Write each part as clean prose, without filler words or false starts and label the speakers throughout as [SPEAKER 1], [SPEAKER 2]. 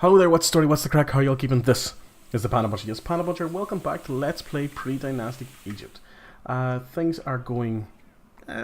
[SPEAKER 1] Hello there, what's the story, what's the crack, how y'all keeping? This is the Panda Puncher. Yes, Panda Puncher, welcome back to Let's Play Predynastic Egypt. Things are going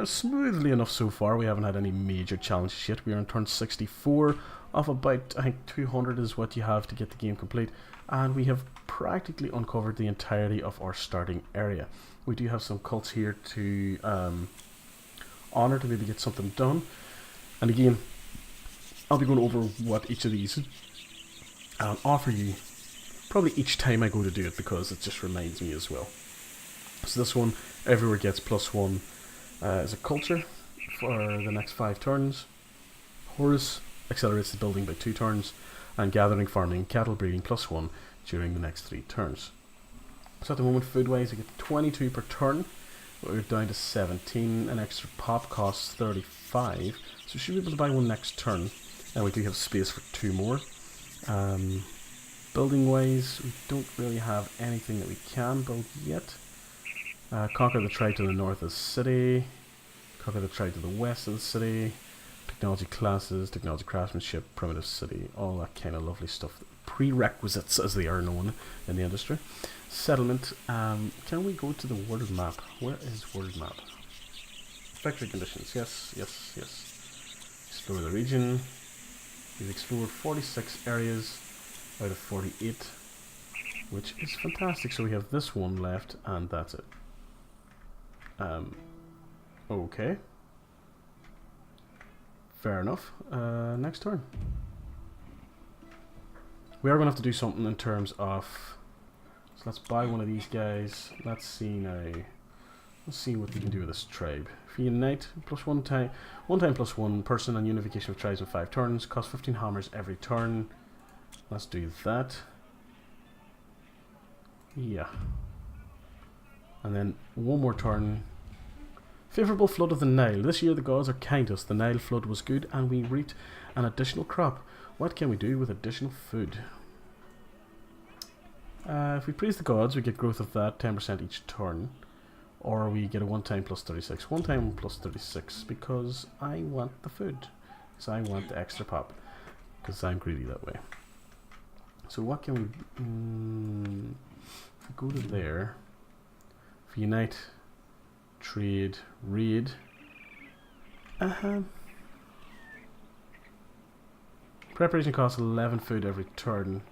[SPEAKER 1] smoothly enough so far. We haven't had any major challenges yet. We are on turn 64 of about, I think 200 is what you have to get the game complete. And we have practically uncovered the entirety of our starting area. We do have some cults here to honour to maybe get something done. And again, I'll be going over what each of these offer you probably each time I go to do it, because it just reminds me as well. So this one, everywhere gets +1 as a culture for the next 5 turns. Horus accelerates the building by 2 turns, and gathering, farming, cattle breeding +1 during the next 3 turns. So at the moment, food wise, we get 22 per turn. We're down to 17. An extra pop costs 35, so we should be able to buy one next turn, and we do have space for 2 more. Building wise, we don't really have anything that we can build yet. Conquer the tribe to the north of the city, conquer the tribe to the west of the city, technology classes, technology craftsmanship, primitive city, all that kind of lovely stuff. Prerequisites, as they are known in the industry. Settlement, can we go to the world map? Where is world map? Factory conditions, yes. Explore the region. We've explored 46 areas out of 48, which is fantastic. So we have this one left, and that's it. Okay. Fair enough. Next turn. We are going to have to do something in terms of... So let's buy one of these guys. Let's see now. Let's see what we can do with this tribe. If you unite, one time +1 person, and unification of tribes in 5 turns. Cost 15 hammers every turn. Let's do that. Yeah. And then one more turn. Favourable flood of the Nile. This year the gods are kind to us. The Nile flood was good, and we reaped an additional crop. What can we do with additional food? If we praise the gods, we get growth of that, 10% each turn. Or we get a 1 time +36. 1 time +36, because I want the food. Because I want the extra pop. Because I'm greedy that way. So what can we... if we go to there... If we unite, trade, raid... Preparation costs 11 food every turn.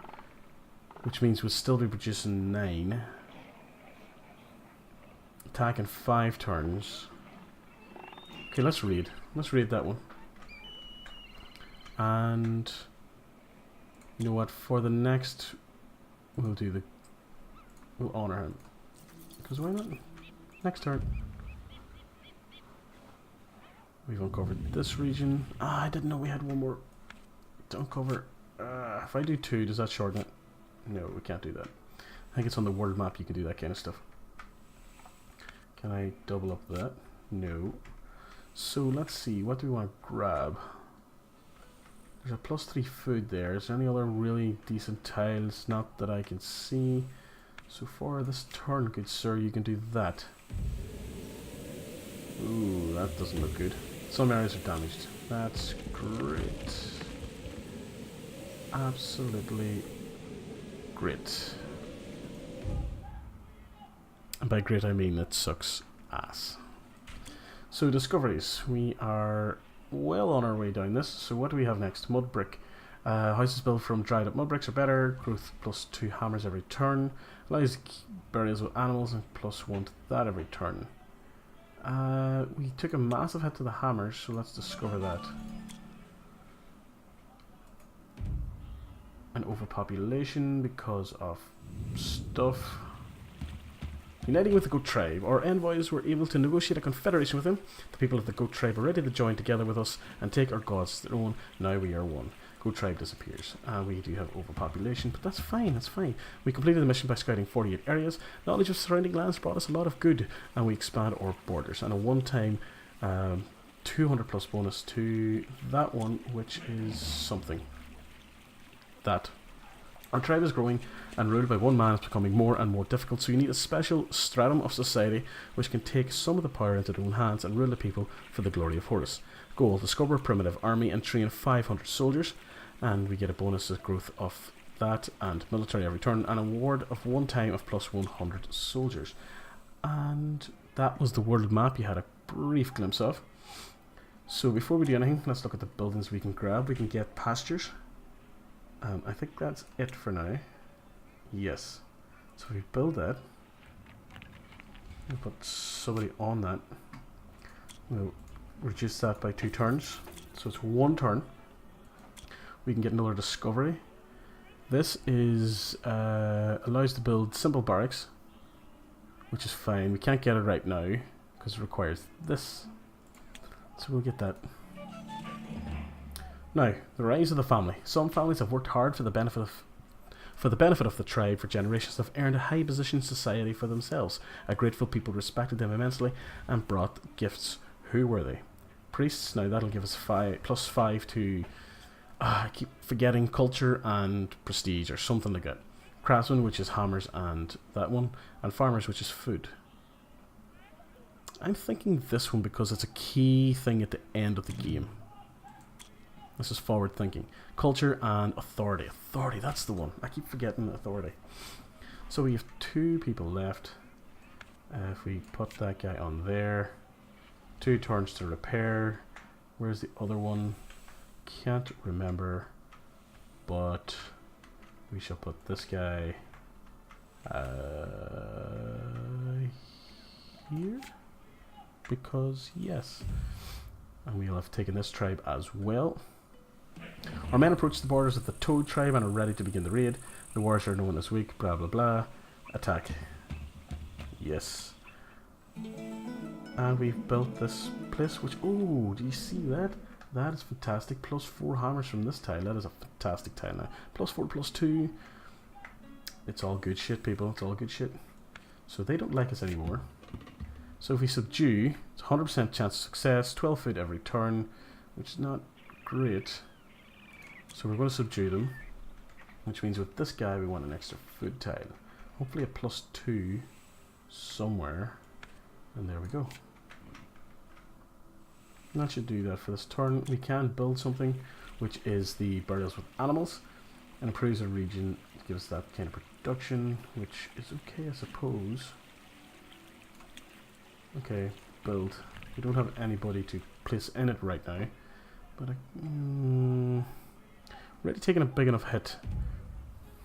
[SPEAKER 1] Which means we'll still be producing 9. Attack in 5 turns. Okay, let's raid. Let's raid that one. And you know what? For the next, we'll do the. We'll honor him. Because why not? Next turn. We've uncovered this region. Ah, I didn't know we had one more to uncover. If I do 2, does that shorten it? No, we can't do that. I think it's on the world map you can do that kind of stuff. Can I double up that? No. So let's see, what do we want to grab? There's a +3 food there. Is there any other really decent tiles? Not that I can see. So for this turn, good sir, you can do that. Ooh, that doesn't look good. Some areas are damaged. That's great. Absolutely great. And by great I mean it sucks ass. So discoveries. We are well on our way down this. So what do we have next? Mud brick. Houses built from dried up mud bricks are better. Growth +2 hammers every turn. Allows burials with animals, and +1 to that every turn. We took a massive hit to the hammers, so let's discover that. An overpopulation because of stuff. Uniting with the Goat Tribe, our envoys were able to negotiate a confederation with them. The people of the Goat Tribe are ready to join together with us and take our gods to their own. Now we are one. Goat Tribe disappears. We do have overpopulation, but that's fine, that's fine. We completed the mission by scouting 48 areas. Knowledge of surrounding lands brought us a lot of good, and we expand our borders. And a 1 time 200+ bonus to that one, which is something. That. Our tribe is growing, and ruled by one man is becoming more and more difficult, so you need a special stratum of society which can take some of the power into their own hands and rule the people for the glory of Horus. Goal: discover a primitive army and train 500 soldiers. And we get a bonus of growth of that and military every turn, and a reward of 1 time of plus 100 soldiers. And that was the world map you had a brief glimpse of. So before we do anything, let's look at the buildings we can grab. We can get pastures. I think that's it for now. Yes. So if we build that, we'll put somebody on that. We'll reduce that by 2 turns. So it's 1 turn. We can get another discovery. This is allows to build simple barracks, which is fine. We can't get it right now because it requires this. So we'll get that. Now, the rise of the family. Some families have worked hard for the benefit of the tribe for generations, have earned a high position in society for themselves. A grateful people respected them immensely and brought gifts. Who were they? Priests. Now that'll give us plus 5 to I keep forgetting culture and prestige or something like that. Craftsmen, which is hammers and that one, and farmers, which is food. I'm thinking this one because it's a key thing at the end of the game. This is forward thinking. Culture and authority. Authority, that's the one. I keep forgetting authority. So we have 2 people left. If we put that guy on there. 2 turns to repair. Where's the other one? Can't remember. But we shall put this guy here. Because yes. And we'll have taken this tribe as well. Our men approach the borders of the Toad tribe and are ready to begin the raid. The warriors are known as weak, blah blah blah. Attack. Yes. And we've built this place, which, oh, do you see that? That is fantastic. Plus 4 hammers from this tile. That is a fantastic tile now. Plus 4, plus 2. It's all good shit, people. It's all good shit. So they don't like us anymore. So if we subdue, it's 100% chance of success. 12 food every turn, which is not great. So we're going to subdue them, which means with this guy we want an extra food tile. Hopefully a plus 2 somewhere. And there we go. And that should do that for this turn. We can build something, which is the burials with animals, and improves the region. It gives that kind of production, which is okay, I suppose. Okay, build. We don't have anybody to place in it right now, but already taking a big enough hit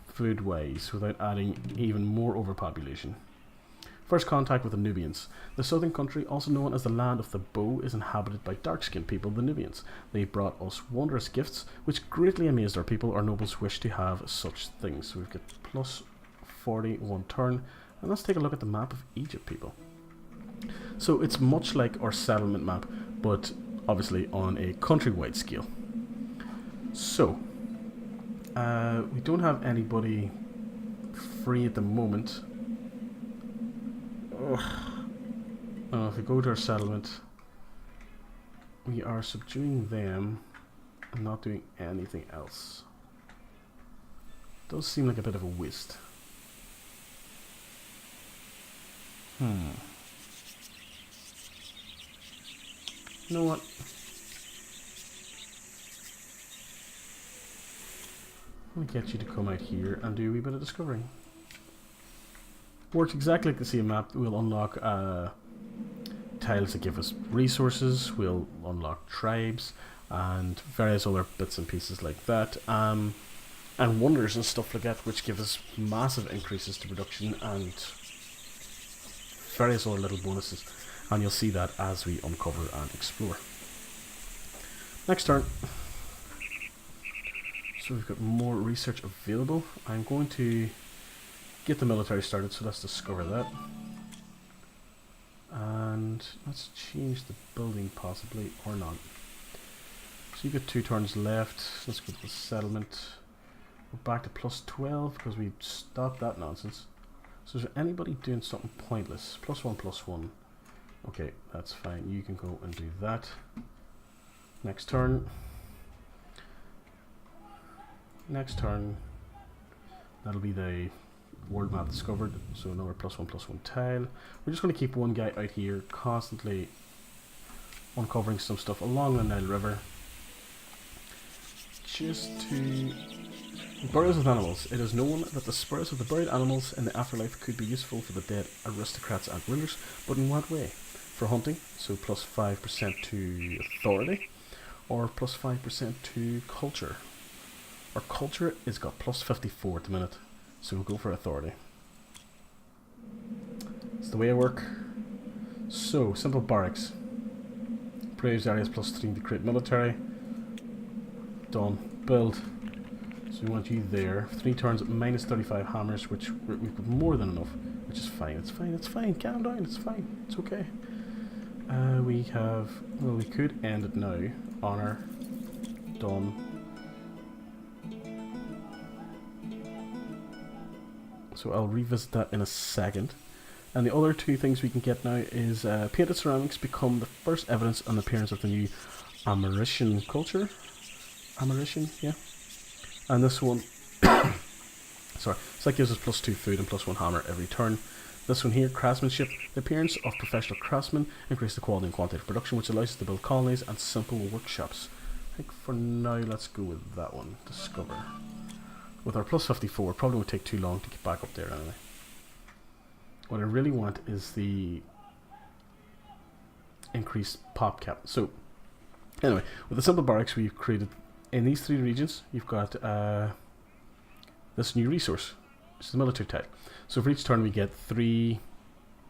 [SPEAKER 1] food-wise without adding even more overpopulation. First contact with the Nubians. The southern country, also known as the land of the bow, is inhabited by dark-skinned people, the Nubians. They brought us wondrous gifts, which greatly amazed our people. Our nobles wish to have such things. So we've got plus 41 turn. And let's take a look at the map of Egypt, people. So it's much like our settlement map, but obviously on a countrywide scale. So, we don't have anybody free at the moment. If we go to our settlement, we are subduing them and not doing anything else. Does seem like a bit of a waste. You know what? I'm going to get you to come out here and do a wee bit of discovering. Works exactly like the same map. We'll unlock tiles that give us resources, we'll unlock tribes and various other bits and pieces like that, and wonders and stuff like that, which give us massive increases to production and various other little bonuses, and you'll see that as we uncover and explore. Next turn. So we've got more research available. I'm going to get the military started, so let's discover that. And let's change the building possibly, or not. So you've got 2 turns left. Let's go to the settlement. We're back to plus 12 because we stopped that nonsense. So is there anybody doing something pointless? Plus 1, plus 1. Okay, that's fine. You can go and do that. Next turn. Next turn. That'll be the world map discovered, so another plus 1 tile. We're just going to keep one guy out here constantly uncovering some stuff along the Nile River, just to... Burials with animals. It is known that the spirits of the buried animals in the afterlife could be useful for the dead aristocrats and rulers, but in what way? For hunting, so plus 5% to authority, or plus 5% to culture. Our culture is got plus 54 at the minute, so we'll go for authority. It's the way I work. So, simple barracks. Praise areas plus 3 to create military. Done. Build. So we want you there. 3 turns at minus 35 hammers, which we've got more than enough, which is fine. It's fine, it's fine. Calm down, it's fine. It's okay. We have... Well, we could end it now. Honor. Done. So I'll revisit that in a second. And the other 2 things we can get now is painted ceramics become the first evidence on the appearance of the new American culture. American, yeah. And this one, sorry, so that gives us plus 2 food and plus 1 hammer every turn. This one here, craftsmanship, the appearance of professional craftsmen increase the quality and quantity of production, which allows us to build colonies and simple workshops. I think for now, let's go with that one, discover. With our plus 54, probably won't take too long to get back up there anyway. What I really want is the increased pop cap. So, anyway, with the simple barracks we've created in these 3 regions, you've got this new resource, which is the military tile. So for each turn we get 3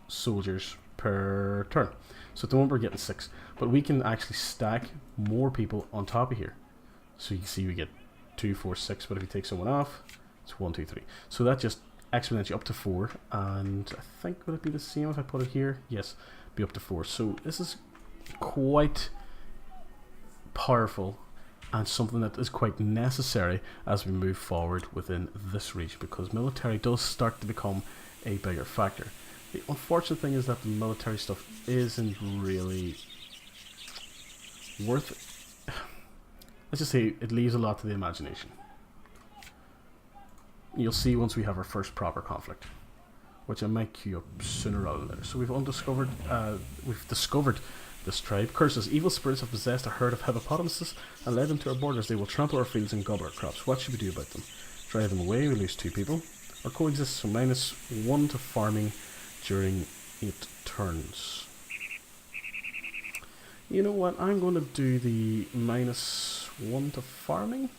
[SPEAKER 1] soldiers per turn. So at the moment we're getting 6, but we can actually stack more people on top of here. So you can see we get 2, 4, 6, but if you take someone off, it's 1, 2, 3. So that just exponentially up to 4, and I think would it be the same if I put it here? Yes, be up to 4. So this is quite powerful and something that is quite necessary as we move forward within this region, because military does start to become a bigger factor. The unfortunate thing is that the military stuff isn't really worth it. Let's just say it leaves a lot to the imagination. You'll see once we have our first proper conflict, which I might queue up sooner rather than later. So we've discovered this tribe. Curses. Evil spirits have possessed a herd of hippopotamuses and led them to our borders. They will trample our fields and gobble our crops. What should we do about them? Drive them away. We lose 2 people. Or coexist. So minus 1 to farming during 8 turns. You know what? I'm going to do the minus 1 to farming,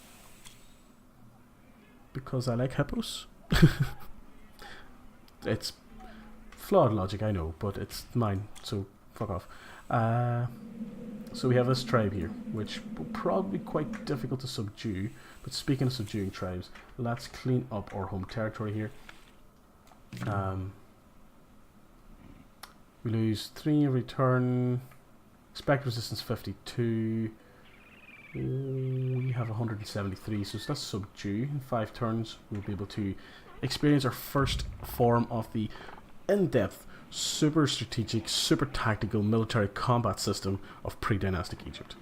[SPEAKER 1] because I like hippos. It's flawed logic, I know, but it's mine, so fuck off. So we have this tribe here, which will probably be quite difficult to subdue. But speaking of subduing tribes, let's clean up our home territory here. We lose 3 every turn. Expect resistance 52. We have 173, so let's subdue. In 5 turns, we'll be able to experience our first form of the in-depth, super strategic, super tactical military combat system of Predynastic Egypt.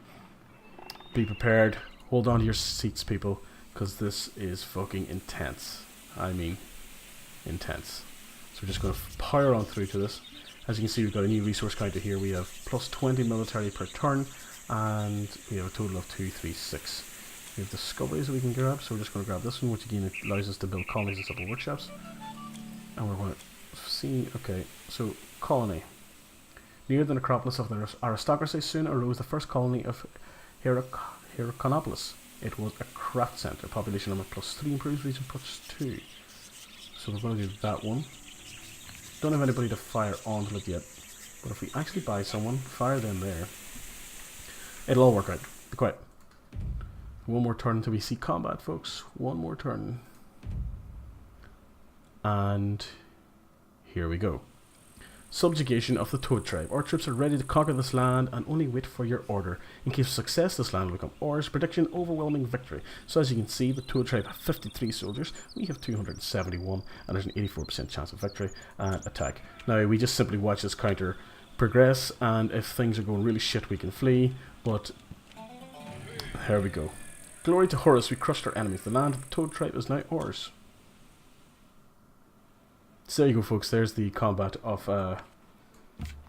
[SPEAKER 1] Be prepared. Hold on to your seats, people, because this is fucking intense. I mean, intense. So we're just going to power on through to this. As you can see, we've got a new resource counter here. We have plus 20 military per turn, and we have a total of 2, 3, 6. We have discoveries that we can grab, so we're just going to grab this one, which again allows us to build colonies and simple workshops. And we're going to see, okay, so colony. Near the necropolis of the aristocracy soon arose the first colony of Hyrcanopolis. It was a craft centre. Population number plus 3 improves region plus 2. So we're going to do that one. Don't have anybody to fire onto it yet, but if we actually buy someone, fire them there, it'll all work out. Be quiet. 1 more turn until we see combat, folks. 1 more turn. And here we go. Subjugation of the Toad tribe. Our troops are ready to conquer this land and only wait for your order. In case of success, this land will become ours. Prediction, overwhelming victory. So as you can see, the Toad tribe have 53 soldiers. We have 271, and there's an 84% chance of victory and attack. Now, we just simply watch this counter progress, and if things are going really shit, we can flee. But here we go. Glory to Horus, we crushed our enemies. The land of the Toad tribe is now ours. So there you go, folks. There's the combat of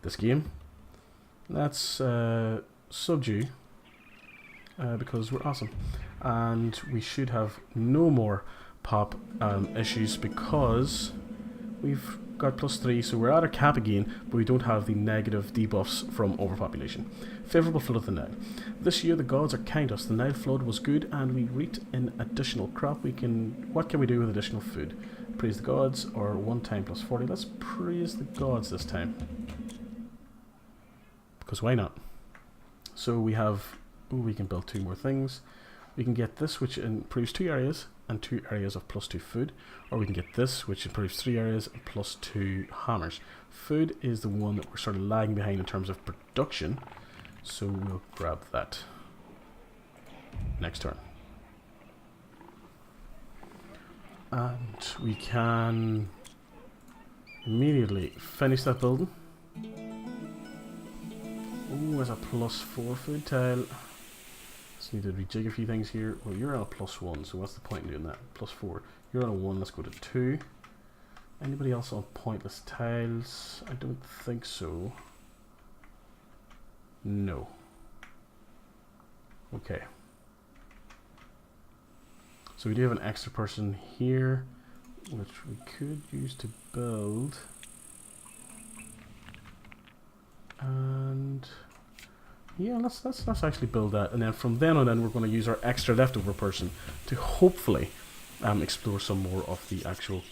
[SPEAKER 1] this game. Let's subdue because we're awesome. And we should have no more pop issues because we've got +3, so we're at our cap again, but we don't have the negative debuffs from overpopulation. Favourable flood of the Nile. This year the gods are kind to us. The Nile flood was good and we reaped in additional crop. What can we do with additional food? Praise the gods, or 1 time +40. Let's praise the gods this time, because why not? So we have, we can build 2 more things. We can get this, which improves 2 areas and 2 areas of +2 food, or we can get this, which improves 3 areas and +2 hammers. Food is the one that we're sort of lagging behind in terms of production, so we'll grab that next turn. And we can immediately finish that building. Oh, there's a +4 food tile. Just need to rejig a few things here. Well, you're on a +1, so what's the point in doing that? +4. You're on a 1, let's go to 2. Anybody else on pointless tiles? I don't think so. No. Okay. So we do have an extra person here, which we could use to build. And yeah, let's actually build that, and then from then on in we're going to use our extra leftover person to hopefully explore some more of the actual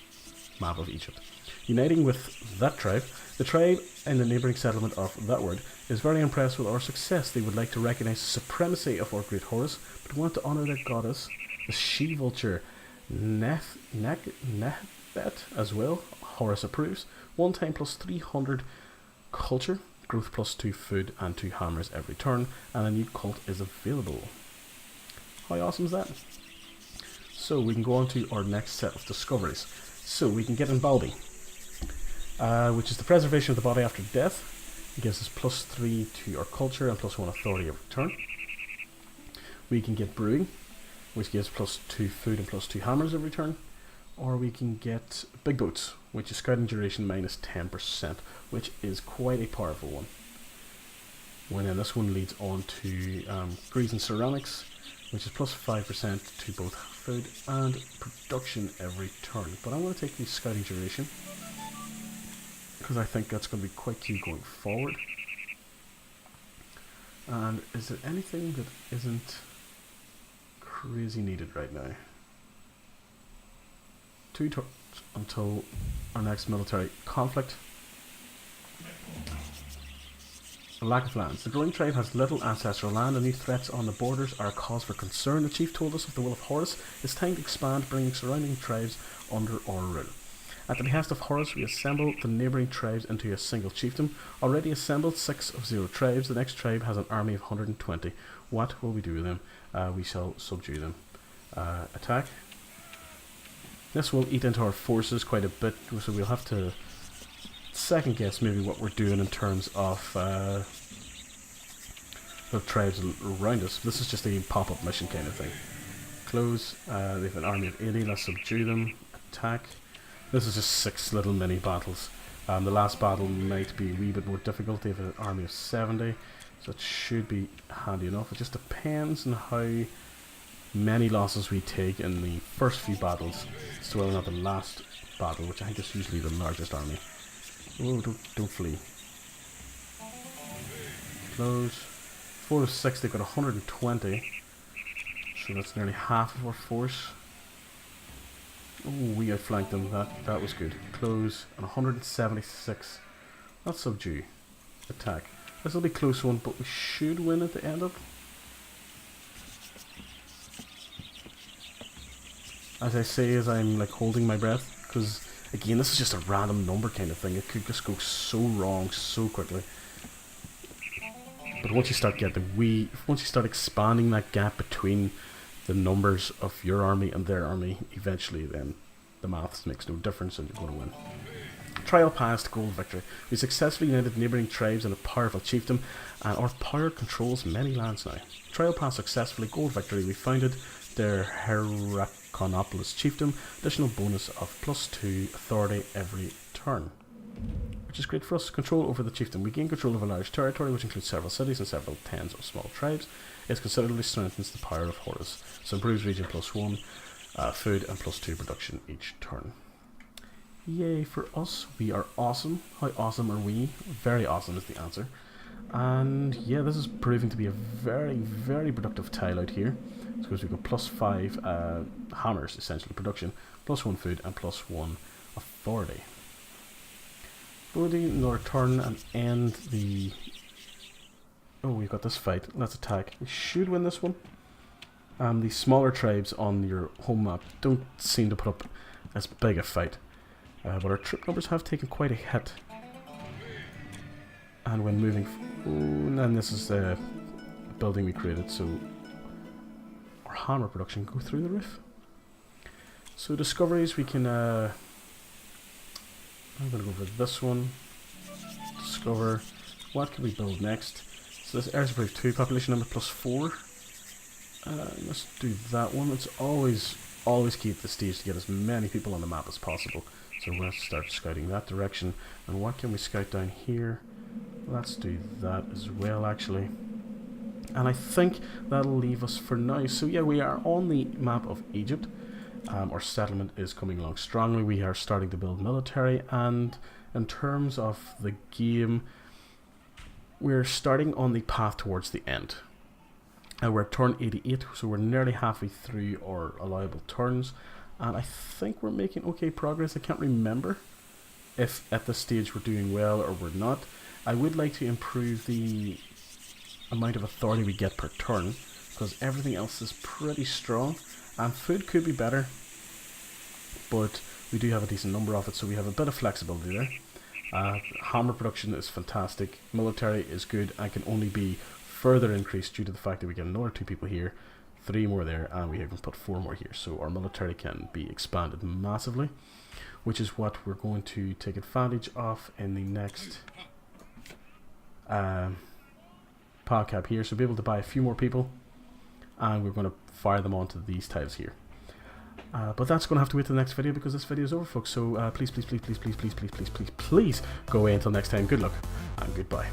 [SPEAKER 1] map of Egypt. Uniting with that tribe, the tribe in the neighbouring settlement of that word is very impressed with our success. They would like to recognise the supremacy of our great Horus, but want to honour their goddess, the she-vulture Nefet as well. Horus approves. 1 time +300 culture, growth +2 food and 2 hammers every turn, and a new cult is available. How awesome is that? So we can go on to our next set of discoveries. So we can get Embalming, which is the preservation of the body after death. It gives us +3 to our culture and +1 authority every turn. We can get Brewing, which gives +2 food and +2 hammers every turn. Or we can get Big Boats, which is scouting duration -10%, which is quite a powerful one. When then this one leads on to Grease and Ceramics, which is +5% to both food and production every turn. But I'm going to take the scouting duration, because I think that's going to be quite key going forward. And is there anything that isn't crazy needed right now? 2 turns until our next military conflict. A lack of lands. The growing tribe has little ancestral land, and new threats on the borders are a cause for concern. The chief told us of the will of Horus. It's time to expand, bringing surrounding tribes under our rule. At the behest of Horus, we assemble the neighbouring tribes into a single chiefdom. Already assembled 6 of 0 tribes. The next tribe has an army of 120. What will we do with them? We shall subdue them. Attack. This will eat into our forces quite a bit, so we'll have to second guess maybe what we're doing in terms of the tribes around us. This is just a pop-up mission kind of thing. Close. They have an army of 80. Let's subdue them. Attack. This is just 6 little mini battles. The last battle might be a wee bit more difficult. They have an army of 70, so it should be handy enough. It just depends on how many losses we take in the first few battles as to whether or not the last battle, which I think is usually the largest army. Oh, don't flee. Close. 4 of 6, they've got 120, so that's nearly half of our force. Oh, we outflanked them. That was good. Close. And 176. Let's subdue. Attack. This will be a close one, but we should win at the end of it. As I say, as I'm like holding my breath, because again, this is just a random number kind of thing. It could just go so wrong so quickly. But once you start once you start expanding that gap between the numbers of your army and their army, eventually then the maths makes no difference and you're going to win. Trial passed, gold victory. We successfully united neighbouring tribes in a powerful chiefdom, and our power controls many lands now. Trial passed successfully, gold victory. We founded their Herakonopolis chiefdom, additional bonus of +2 authority every turn. which is great for us. Control over the chieftain. We gain control of a large territory, which includes several cities and several tens of small tribes. It considerably strengthens the power of Horus. So improves region +1, food, and +2 production each turn. Yay for us. We are awesome. How awesome are we? Very awesome is the answer. And yeah, this is proving to be a very, very productive tile out here. Because we've got +5 hammers, essentially, production, +1 food, and +1 authority. Ability, another turn, and end the... Oh, we've got this fight. Let's attack. We should win this one. The smaller tribes on your home map don't seem to put up as big a fight. But our troop numbers have taken quite a hit. And when moving... and this is the building we created, so... our hammer production go through the roof. So discoveries, we can... I'm going to go for this one. Discover. What can we build next? So this air supply 2, population number +4. Let's do that one. It's always key at this stage to get as many people on the map as possible. So we're going to start scouting that direction. And what can we scout down here? Let's do that as well, actually. And I think that'll leave us for now. So yeah, we are on the map of Egypt. Our settlement is coming along strongly. We are starting to build military, and in terms of the game, we're starting on the path towards the end. We're at turn 88, so we're nearly halfway through our allowable turns, and I think we're making okay progress. I can't remember if at this stage we're doing well or we're not. I would like to improve the amount of authority we get per turn, because everything else is pretty strong, and food could be better, but we do have a decent number of it, so we have a bit of flexibility there. Hammer production is fantastic, military is good, and can only be further increased due to the fact that we get another 2 people here, 3 more there, and we can put 4 more here, so our military can be expanded massively, which is what we're going to take advantage of in the next pile cap here. So be able to buy a few more people, and we're going to fire them onto these tiles here. But that's going to have to wait till the next video, because this video is over, folks. So please go away until next time. Good luck and goodbye.